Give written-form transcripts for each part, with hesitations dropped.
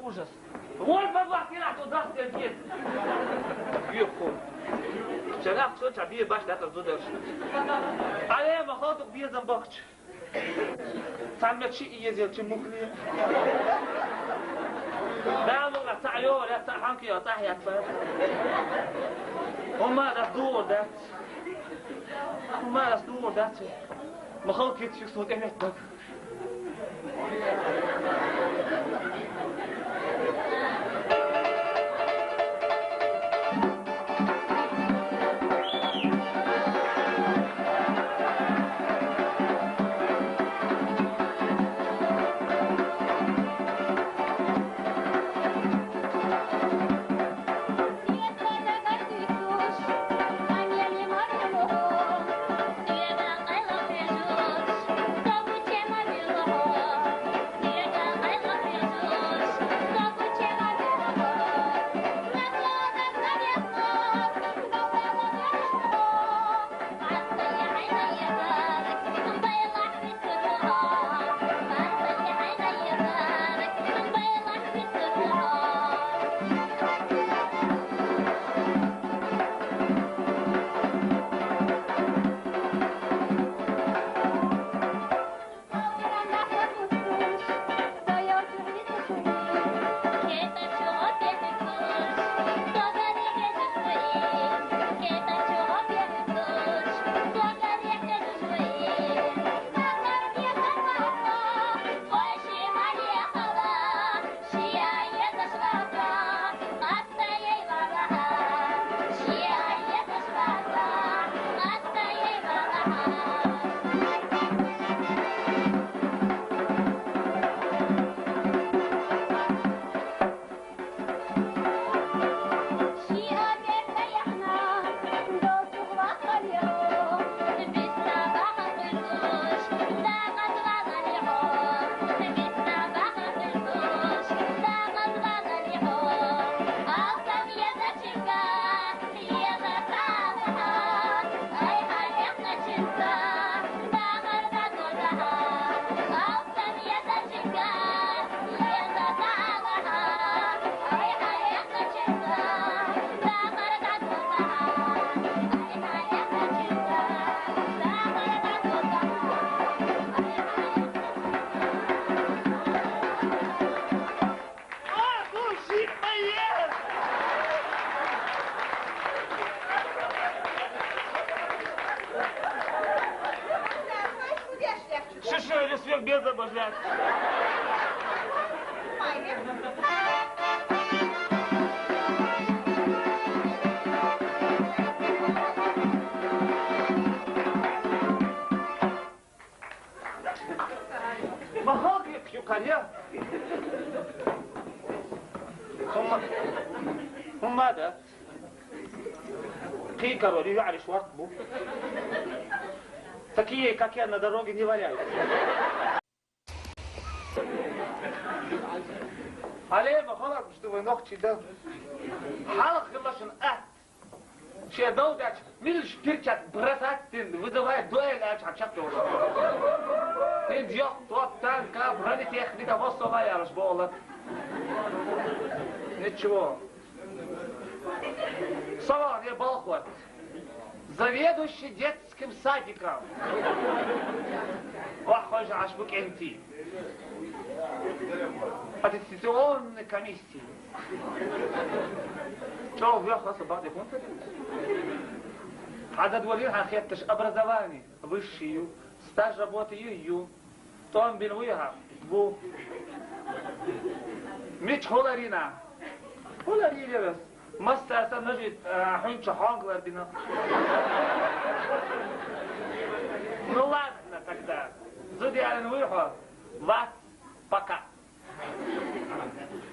ужас. Вот баба, ты на туда сидит. Юху. Вчера кто тебе баш это туда. А я махал тут без замбахч. Сам мячи и ездил чемухли. Да, ну на تعيو لا تعحنك يا طاح يا طاح. وما رصدور ده. وما رصدور ده. مخاو كيت شو صوت إيه ده. Без обожать. Махалки пью коня. Ума да. Ты король, я швартбу. Такие, как я, на дороге не валяются. عليه ما خلاص مش تبغى نختي ده حلق لاشن شيء دودك ملش بيركات براسات وده دويل اش حشبته تين جيخ توب تان كاب راني تخنيك بصوا ما يعرفش بقولك ничего صباح يا балхват заведующий детским садиком واخرج عشبك انتي аттестационной комиссии. Что вверх بعد يكون عدد وليها خيطش образование высшую стаж работы ее том بنويها بو مش هولارينا بس مستعصى نجد حنش حانقلر بنا ну ладно тогда زودي على نويها вас пока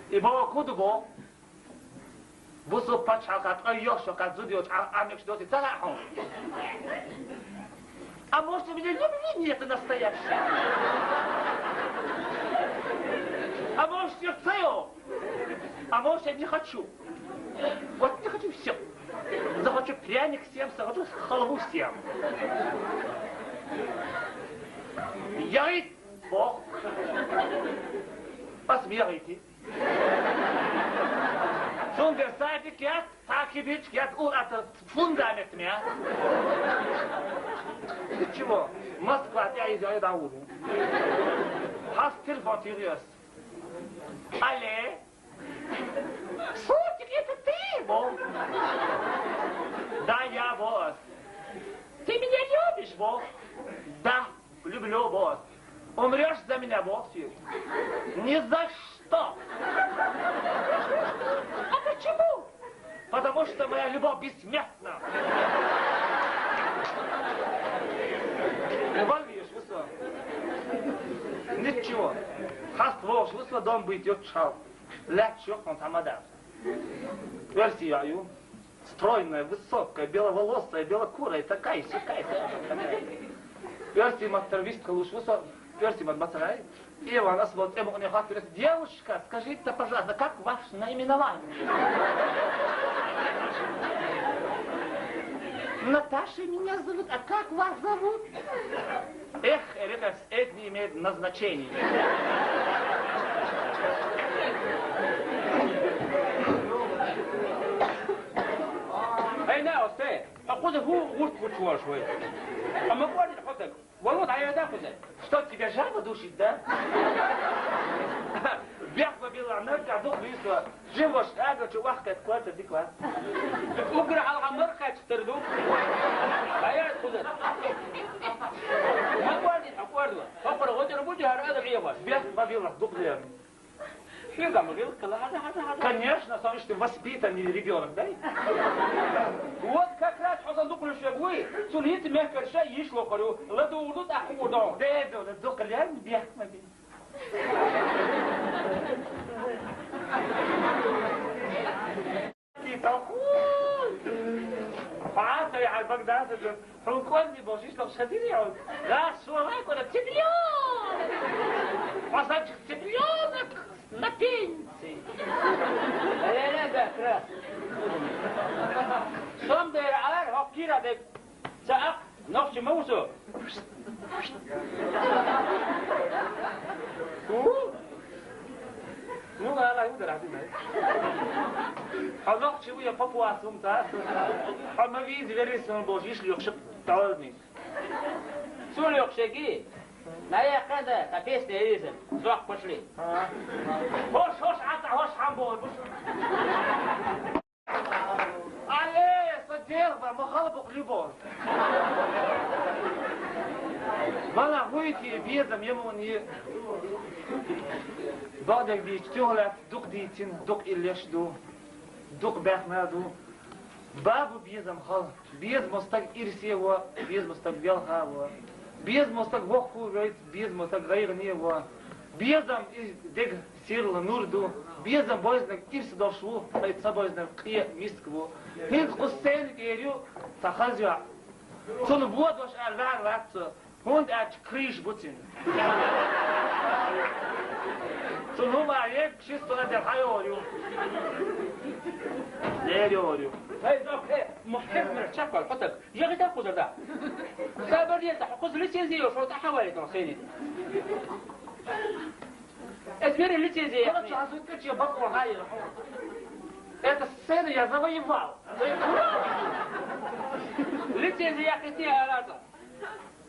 и бо кудбо бусо пачакат айошо казудио амекш доти тарахон. А может у меня любви нет настоящей? А может я цео? А может я не хочу? Вот не хочу все. Захочу пряник всем, захочу халву всем. Я и Бог. Посмеяйте. Schon der Seite geht, Takiewicz geht от фундамент меня. Чего? Москва, я иду, я даю. Has телефон seriös. Алле? Сотик, это ты, босс? Да, я, босс. Ты меня любишь, босс? Да, люблю, босс. Умрешь за меня, босс? Ни за что. А почему? Потому что моя любовь бессмертна. Валишь, высо. Ничего. Хаствош, высо дом быть чал. Лячок он там отдаст. Версия, стройная, высокая, беловолосая, белокурая, такая, сякая, такая. Версия мастервистка лучше высо. Версия мадмасарай. И она вот ему не говорит: девушка, скажите, пожалуйста, как ваше наименование? Наташа меня зовут, а как вас зовут? Эх, ребят, это не имеет назначения. Эй, на, أستاذ، أقول هو غرت شوي. أما قول حطك، والله تعالى تاخذه. Что, тебя жаба душит, да? Бях побила, нырка, дух висла. Живешь, ага, чувак, как клата, дикла. أقرأ على عمرك تردو. أيا تاخذه. ما قول، أقرأ غدر بوجه هذا غيابه. Бях побила, дух лер. شو قام يقول كلا هذا. Конечно, потому что ты воспитанный ребенок, да? Вот как раз حصل دوك الشبوي. سنيت مهكر شيء يشلو قالوا لا دودت أخو دون. ده дух лер, бях побила. فعلت على البغداد حنكوني بوشيش لو شديد لا شو رايك ولا تبليون وصلت تبليونك на пенсии. لا ذكر. سام دير على هكيرة ده سأق نفس موسو. Ну لا يقدر عدينا. الله شوية بابوا سمتا. أما في زيريسون بوشيش ليخشب تعالني. شو اللي يخشكي؟ لا يا كذا كبيس تيريزم زوق بشلي. هوش عطا هوش حنبول. عليه صديق مخالبك ليبول. Valla goeie bezem jemoni. Badek die tjohlet, dok die tin, dok illesh do, dok bechna do. Babu bezem hal, bez mostak irse wa, bez mostak belha wa, bez mostak wokhu gait, bez mostak gairni wa. Bezem deg sirla nur do, bezem boiznak irse doshvu, ait saboiznak qiya miskvu. Hind qussen eriu takhazwa. Son buodosh alvar vatso. Hund at križ bucin. So numa je čisto na delhajorio. Deljorio. هاي ذاك محب من الشكل حطك يا تاخذ ده. سابر يفتح خذ ليسنسي وشو تحاول تنصيني. اسمر الليسنسي. أنا شو كنت يبقى هاي. Это сцена я завоевал. ليسنسي يا اخي يا لازم.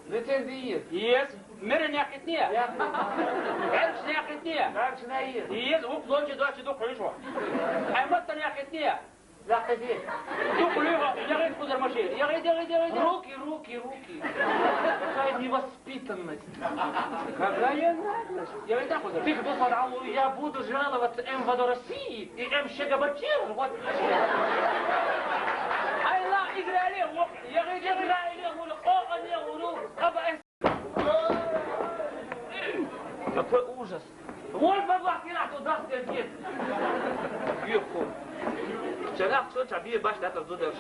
Лицензия. Yes. Мерен я хитния. Эрш я хитния. Как же наезд? Yes. Уп лонче доче до крышва. Айматтан я хитния. لا خديه. До крыва. Я говорю, куда машин. Я говорю. Руки. Какая невоспитанность. Какая наглость. Я говорю, так куда. Ты кто сказал, я буду жаловаться МВД России и МШГБЧ. Вот. Ай, ла, играй алле. Я говорю, Какой ужас! Вон бабах, я туда сидит. Юху. Вчера кто тебе баш да тут дудаш.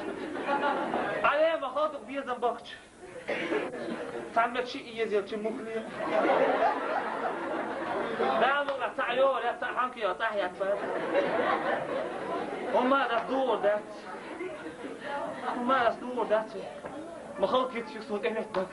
Але выходу без замбахч. Там мячи и ездил чемухли. Да, ну на تعيو لا تحنك يا تحيا تفهم. وما رفضور ده. ما خلق يتشك صوت إنك.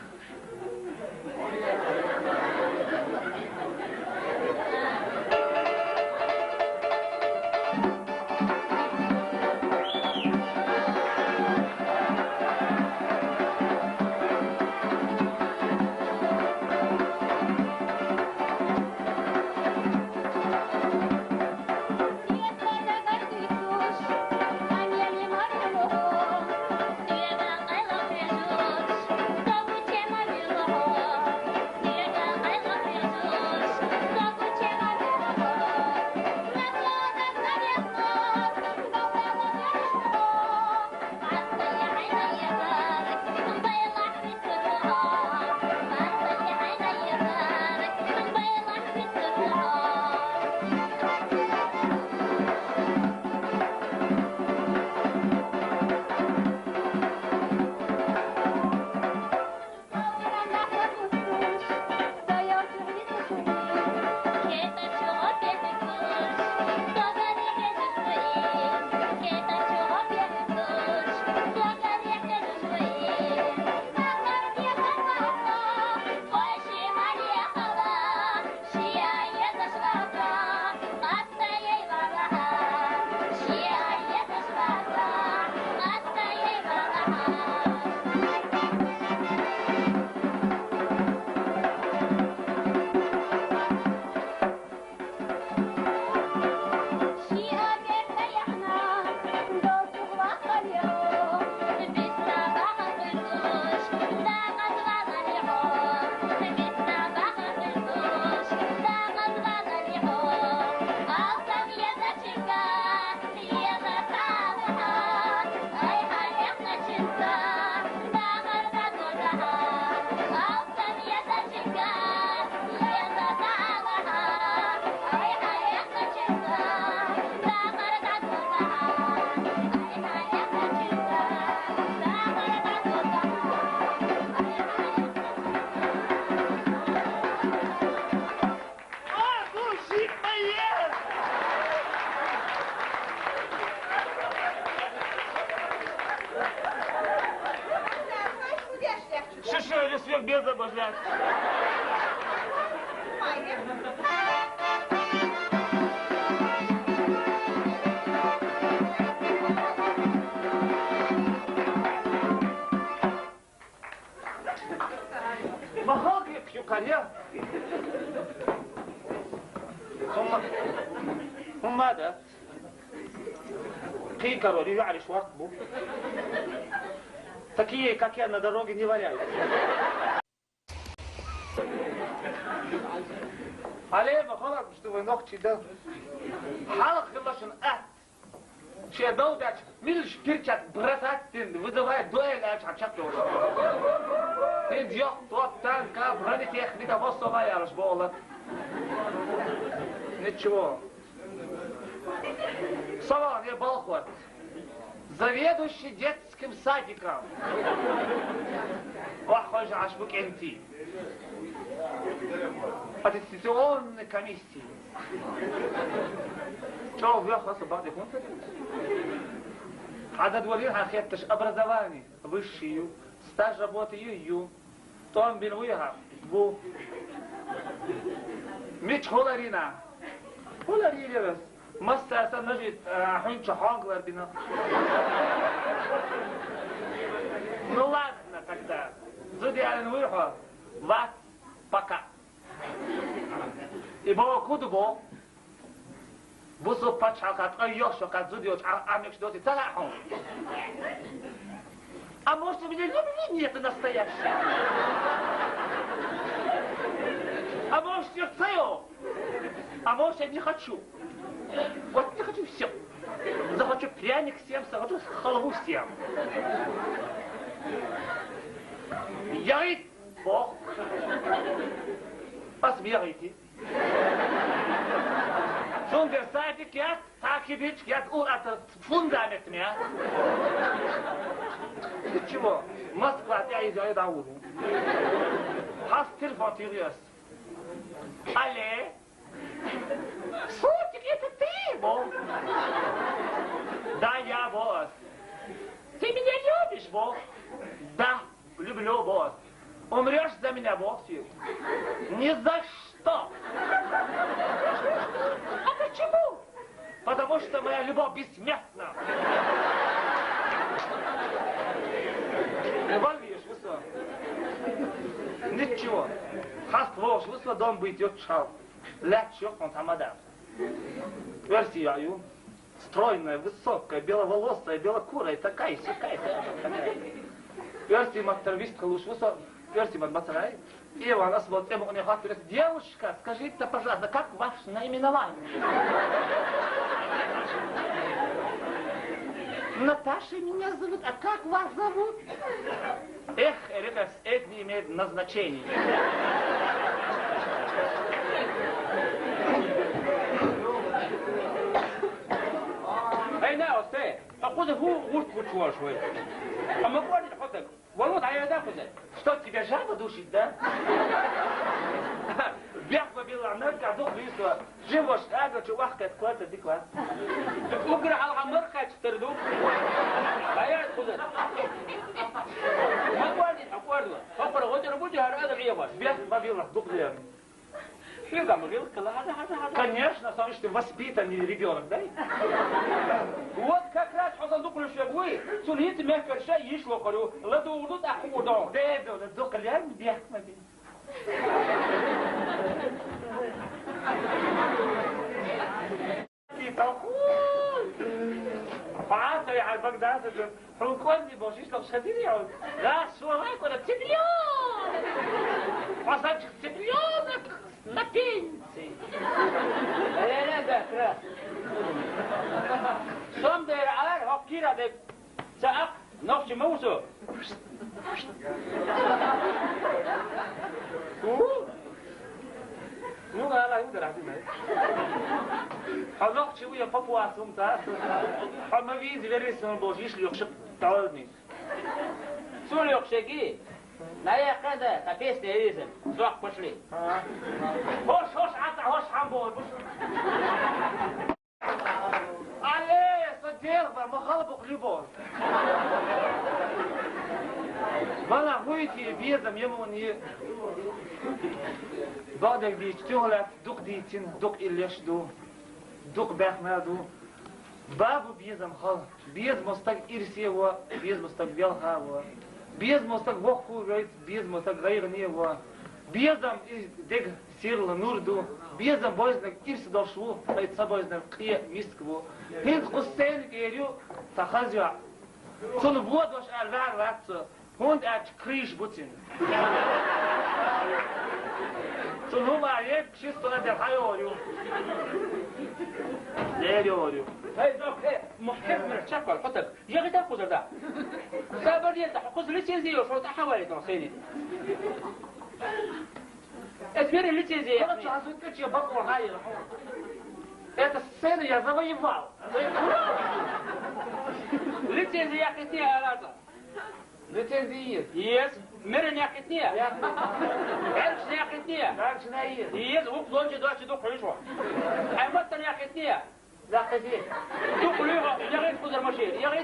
باشد. Mahagik yukarıya. هم ماذا؟ Кикаро, режали швартбу. Такие, как я, на дороге не валяются. عليه بخلق مش تبغى نقطي ده حلق خلصن شيء دودك ملش بيركات برسات вызывает дуэль чакчакто. Ты дьёх тот танка бронетехника воссовая разбола. Ничего. Салон я Балхот. Заведующий детским садиком. Похоже, ашбук энти. Аттестационной комиссии. Что вверх بعد يكون عدد وليها خيطش образование высшую стаж работы ее том бинуиха бу مش هولارينا هولارينا بس مستعصى نجد حين شحانقلر بنا ну ладно тогда زودي على نويحة вас пока и бо кудубо بصوا باتشاكات أيوشاكات زوديوش عميكش دوتي تلاحون а может у меня любви нет настоящей а может я цел а может я не хочу вот не хочу все захочу пряник всем захочу халву всем я и Бог посмеивайте Zonder saadik ya, takip ya, это фундамент меня. Чего? Москва, я иду на улицу. Has телефон серьез. Але? Сутик, это ты, босс? Да, я босс. Ты меня любишь, босс? Да, люблю, босс. Умрешь за меня, босс? Ни за что. А почему? Потому что моя любовь бессмертна. Вольвишь, высо. Ничего. Хаст вож, высо дом бы идет шал. Ля чёрт он тамада. Версия, стройная, высокая, беловолосая, белокурая, такая, сякая, такая. Версия мактервистка луж, высо. Версия мадмацарай. И она смотрит, девушка, скажите, пожалуйста, как ваше наименование? Наташа меня зовут, а как вас зовут? Эх, Эрика, это не имеет назначения. Эй, на, остэ, откуда гуртку чуешь вы? А мы поняли, хотя, вот, а я да, хотя. Что, тебя жаба душит, да? Бяхва била, нырка, дух висла. Живош, ага, чувахка, откуда ты класс? Угра, алга, мырка, чтырду. А я откуда? Мы поняли, аккордо. Папа, вот я работаю, а рада живош. Бяхва била, дух висла. Конечно, потому что ты воспитанный ребенок, да? Вот как раз حصل دخل الشبوي سليت ما كان شيء يشلو قالوا لا دودت اخو دون ده دخل يعني بيحكم دي فعاطي على بغداد حنقولني بوشيش لو شديد يعود لا شو هيك ولا تبليون فصلت تبليونك на пенсии. لا Som der har kira det saak nofsi muso. Ну да, لا يقدر علينا. حنقش ويا بابا سمتا. حما فيز فيريسون بوشيش يخشب تعالني. Sul يخشكي. لا يا قدا تبيس ديريزم. زوق بشلي. هوش عطا هوش حنبول. عليه صديق ما خلبق لبون. Bana huyti bizem yemoni بعدك دي تشتغلت دوق ديتين دوق إليش دو دوق بحنا دو بابو بيزم خال بيز مستق إرسي هو بيز مستق بيلها هو بيز مستق وقو ريت بيز مستق غيرني هو بيزم دق سير لنور دو بيزم بوزنك إرس دوشو هيت سبوزنك قيا ميسك بو هيت قصين كيريو تخزيع صل بود واش الوار وقت هوند ات كريش بوتين صل هو عليك شيستنا ده حيوريو ليريوريو هاي ذاك ايه محب من الشقة الحطك يا غي تاخذ ده سابر يد حقوز لتيزي وشو تحوالي تنصيني اسمير لتيزي أنا شو كتير بقول هاي это сцена я завоевал. لتيزي يا كتير يا لازم Лицензии. يس مرن يا كتير عرش يا كتير Дальше на е. يس وقلونج دوش دوق حيشوا حمتن يا كتير لا كتير. دوق ليها يا غي تخذ المشي يا غي